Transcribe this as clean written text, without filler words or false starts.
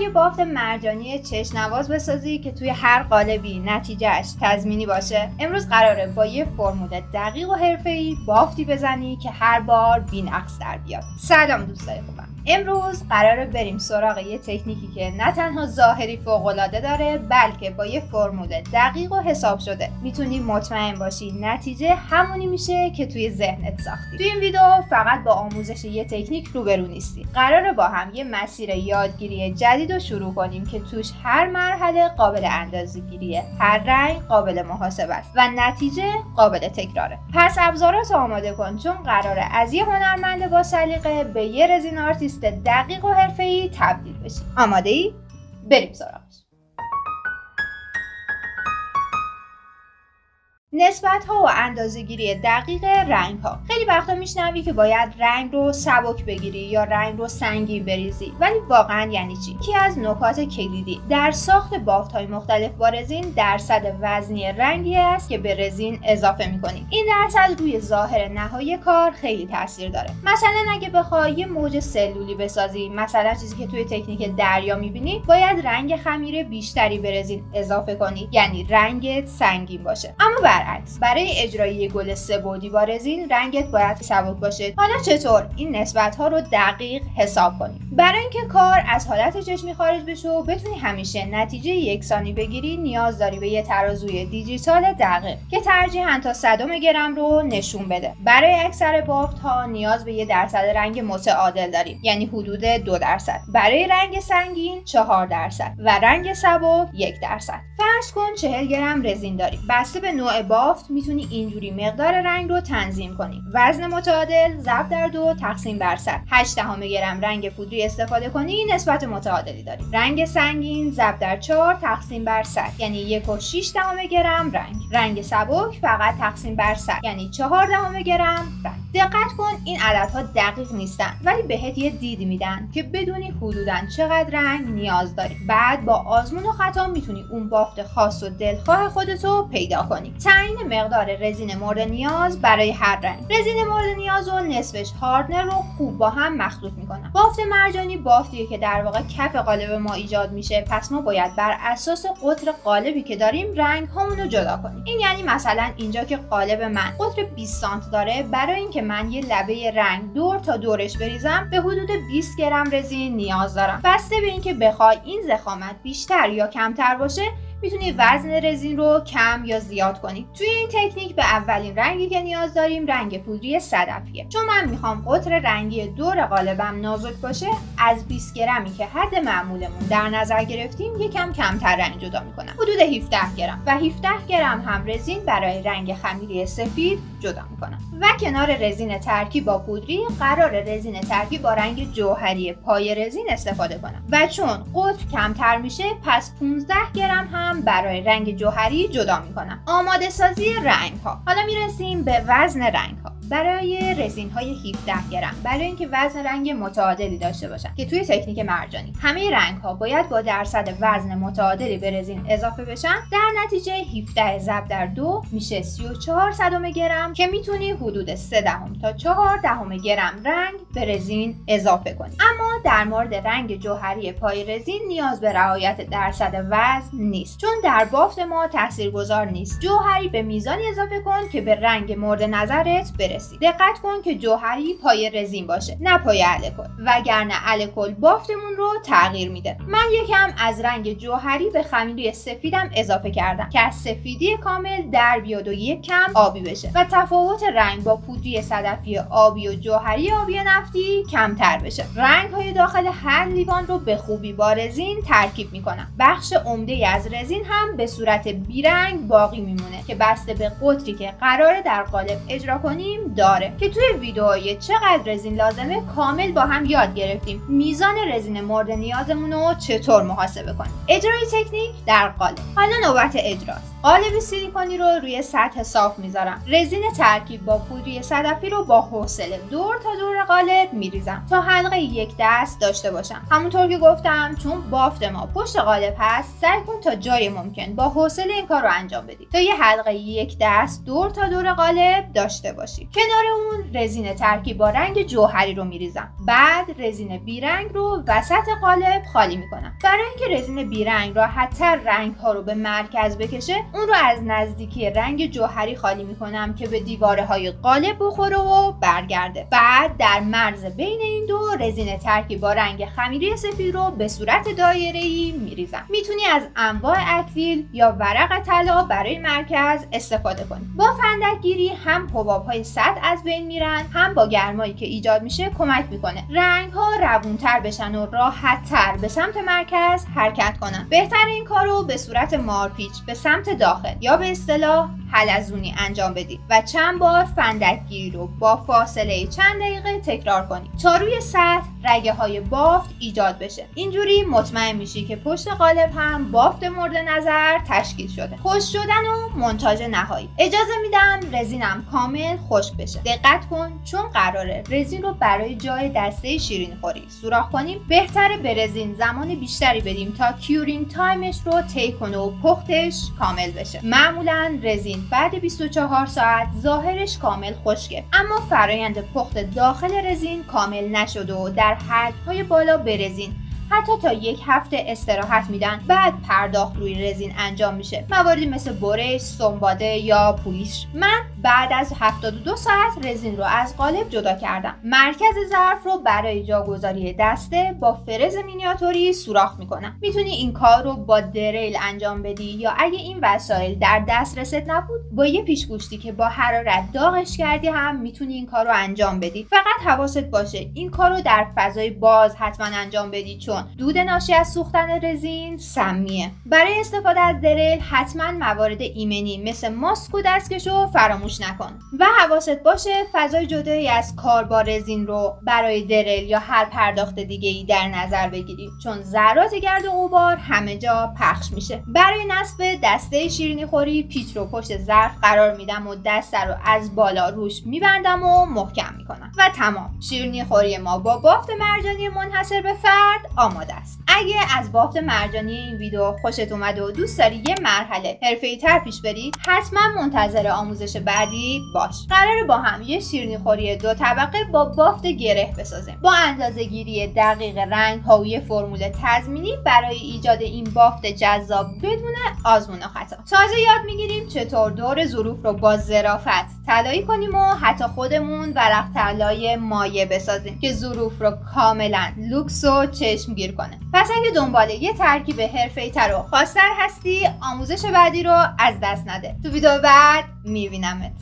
یه بافت مرجانی چشم‌نواز بسازی که توی هر قالبی نتیجهش تضمینی باشه، امروز قراره با یه فرمول دقیق و حرفه‌ای بافتی بزنی که هر بار بی‌نقص در بیاد. سلام دوستای خوبم. امروز قراره بریم سراغ یه تکنیکی که نه تنها ظاهری فوق‌العاده داره، بلکه با یه فرمول دقیق و حساب شده میتونی مطمئن باشی نتیجه همونی میشه که توی ذهنت ساختی. توی این ویدیو فقط با آموزش یه تکنیک روبرو نیستی. قراره با هم یه مسیر یادگیری جدید رو شروع کنیم که توش هر مرحله قابل اندازه‌گیریه، هر رنگ قابل محاسبه است و نتیجه قابل تکراره. پس ابزارات آماده کن، چون قراره از یه هنرمند با سلیقه به یه رزین آرتیست دقیق و حرفه‌ای تبدیل بشی. آماده ای؟ بریم سراغش. نسبت‌ها و اندازه‌گیری دقیق رنگ‌ها. خیلی وقتا میشنوی که باید رنگ رو سبک بگیری یا رنگ رو سنگین بریزی، ولی واقعاً یعنی چی؟ یکی از نکات کلیدی در ساخت بافت‌های مختلف با رزین درصد وزنی رنگی است که به رزین اضافه می‌کنی. این درصد روی ظاهر نهایی کار خیلی تاثیر داره. مثلا اگه بخوای یه موج سلولی بسازی، مثلا چیزی که توی تکنیک دریا می‌بینی، باید رنگ خمیر بیشتری به رزین اضافه کنی، یعنی رنگت سنگین باشه. اما برعکس، برای اجرای گل سه‌بعدی با رزین رنگت باید سبک باشه. حالا چطور این نسبت‌ها رو دقیق حساب کنیم؟ برای اینکه کار از حالت چشمی خارج بشه و بتونی همیشه نتیجه یکسانی بگیری، نیاز داری به یه ترازوی دیجیتال دقیق که ترجیحاً تا 100 گرم رو نشون بده. برای اکثر بافت‌ها نیاز به یه درصد رنگ متعادل داریم، یعنی حدود 2%. برای رنگ سنگین 4% و رنگ سبک 1%. فرض کن 40 گرم رزین داری. بسته به نوع بافت میتونی اینجوری مقدار رنگ رو تنظیم کنی. وزن متعادل ضرب در 2 تقسیم بر 100. 8 گرم رنگ پودری استفاده کنی، نسبت متعادلی داری. رنگ سنگین ضرب در 4 تقسیم بر 100، یعنی 1.6 گرم رنگ. رنگ سبک فقط تقسیم بر 100، یعنی 4 گرم رنگ. دقت کن این عددها دقیق نیستن، ولی بهت یه دید میدن که بدونی حدوداً چقدر رنگ نیاز داری. بعد با آزمون و خطا میتونی اون بافت خاص و دلخواه خودتو پیدا کنی. تعیین مقدار رزین مورد نیاز برای هر رنگ. رزین مورد نیاز و نصفش هاردنر رو خوب با هم مخلوط میکنن. بافت مرجانی بافتیه که در واقع کف قالب ما ایجاد میشه، پس ما باید بر اساس قطر قالبی که داریم رنگ هامون رو جدا کنیم. این یعنی مثلا اینجا که قالب من قطر 20 سانت داره، برای اینکه من یه لبه رنگ دور تا دورش بریزم به حدود 20 گرم رزین نیاز دارم. بسته به اینکه بخوای این ضخامت بیشتر یا کمتر باشه، میتونی وزن رزین رو کم یا زیاد کنی. توی این تکنیک به اولین رنگی که نیاز داریم رنگ پودری صدفیه. چون من میخوام قطر رنگی دور قالبم نازک باشه، از 20 گرمی که حد معمولمون در نظر گرفتیم یکم کمتر رنگ جدا میکنم، حدود 17 گرم و 17 گرم هم رزین برای رنگ خمیری سفید جدا میکنم. و کنار رزین ترکیب با پودری قرار رزین ترکیب با رنگ جوهری پای رزین استفاده کنم و چون قطر کمتر میشه، پس 15 گرم هم برای رنگ جوهری جدا میکنم. آماده سازی رنگ ها. حالا میرسیم به وزن رنگ ها. برای رزین های 17 گرم، برای اینکه وزن رنگ متعادلی داشته باشن که توی تکنیک مرجانی همه رنگ ها باید با درصد وزن متعادلی به رزین اضافه بشن، در نتیجه 17 ضرب در 2 میشه 34 گرم که میتونی حدود 3 تا 4 گرم رنگ به رزین اضافه کنی. اما در مورد رنگ جوهری پای رزین نیاز به رعایت درصد وزن نیست، چون در بافت ما تاثیرگذار نیست. جوهری به میزانی اضافه کن که به رنگ مورد نظرت برسی. دقت کن که جوهری پای رزین باشه، نه پای الکل، وگرنه الکل بافتمون رو تغییر میده. من یکم از رنگ جوهری به خمیری سفیدم اضافه کردم که از سفیدی کامل در بیاد و یک کم آبی بشه و تفاوت رنگ با پودری صدفی آبی و جوهری آبی نفتی کمتر بشه. رنگ های داخل هر لیوان رو به خوبی با رزین ترکیب میکنم. بخش عمده از رزین هم به صورت بیرنگ باقی میمونه که بسته به قطری که قراره در قالب اجرا کنیم داره که توی ویدئوی چقدر رزین لازمه کامل با هم یاد گرفتیم میزان رزین مورد نیازمون رو چطور محاسبه کنیم. اجرای تکنیک در قالب. حالا نوبت اجراست. قالب سیلیکونی رو روی سطح صاف میذارم. رزین ترکیب با پودری صدفی رو با حوصله دور تا دور قالب میریزم تا حلقه یک دست داشته باشم. همونطور که گفتم چون بافت ما پشت قالب هست، سعی کن تا جای ممکن با حوصله این کار رو انجام بدی تا یه حلقه یک دست دور تا دور قالب داشته باشی. کنار اون رزین ترکیب با رنگ جوهری رو میریزم. بعد رزین بیرنگ رو وسط قالب خالی میکنم. برای اینکه رزین بیرنگ راحت‌تر رنگ ها رو به مرکز بکشه، اون رو از نزدیکی رنگ جوهری خالی میکنم که به دیواره های قالب بخوره و برگرده. بعد در مرز بین این دو رزین ترکیب با رنگ خمیری سفید رو به صورت دایره‌ای میریزم. میتونی از انواع اکریل یا ورق طلا برای مرکز استفاده کنی. با فندکگیری هم حباب‌های سطح از بین میرن، هم با گرمایی که ایجاد میشه کمک میکنه رنگ‌ها روون‌تر بشن و راحت‌تر به سمت مرکز حرکت کنن. بهتر این کارو به صورت مارپیچ به سمت داخل یا به اصطلاح حلزونی انجام بدید و چند بار فندکگیری رو با فاصله چند دقیقه تکرار کنید تا روی سطح رگه های بافت ایجاد بشه. اینجوری مطمئن میشی که پشت قالب هم بافت مورد نظر تشکیل شده. خشک شدن و مونتاژ نهایی. اجازه میدم رزینم کامل خشک بشه. دقت کن چون قراره رزین رو برای جای دسته شیرینی خوری سوراخ کنیم، بهتره به رزین زمان بیشتری بدیم تا کیورینگ تایمش رو طی کنه و پختش کامل بشه. معمولا رزین بعد 24 ساعت ظاهرش کامل خشکه، اما فرایند پخت داخل رزین کامل نشده و در حدهای بالا به رزین حتی تا 1 هفته استراحت میدن، بعد پرداخت روی رزین انجام میشه. مواردی مثل برش، سنباده یا پولیش. من بعد از 72 ساعت رزین رو از قالب جدا کردم. مرکز ظرف رو برای جاگذاری دسته با فرز مینیاتوری سوراخ میکنم. میتونی این کار رو با دریل انجام بدی یا اگه این وسایل در دسترست نبود با یه پیشگوشتی که با حرارت داغش کردی هم میتونی این کار رو انجام بدی. فقط حواست باشه این کار رو در فضای باز حتما انجام بدی چون دود ناشی از سوختن رزین سمیه. برای استفاده از دریل حتما موارد ایمنی مثل ماسک و دستکشو فراموش نکن و حواست باشه فضای جدایی از کار با رزین رو برای دریل یا هر پرداخت دیگه‌ای در نظر بگیری چون ذرات گرد و غبار همه جا پخش میشه. برای نصب دسته شیرینی خوری پیچ رو پشت ظرف قرار میدم و دسته رو از بالا روش میبندم و محکم میکنم و تمام. شیرینی خوری ما با بافت مرجانی منحصر به فرد آماده است. اگه از بافت مرجانی این ویدیو خوشت اومده و دوست داری یه مرحله حرفه‌ای‌تر پیش بری، حتما منتظر آموزش بعدی باش. قراره با هم یه شیرینی خوری 2 طبقه با بافت گره بسازیم. با اندازه‌گیری دقیق رنگ‌ها و یه فرمول تضمینی برای ایجاد این بافت جذاب بدون آزمون و خطا. تازه یاد میگیریم چطور دور ظروف رو با ظرافت طلایی کنیم و حتی خودمون ورق طلای مایع بسازیم که ظروف رو کاملا لوکس و چشمگیر کنه. پس اگه دنبال یه ترکیب حرفه‌ای‌تر و خاص‌تر هستی، آموزش بعدی رو از دست نده. تو ویدیو بعد میبینمت.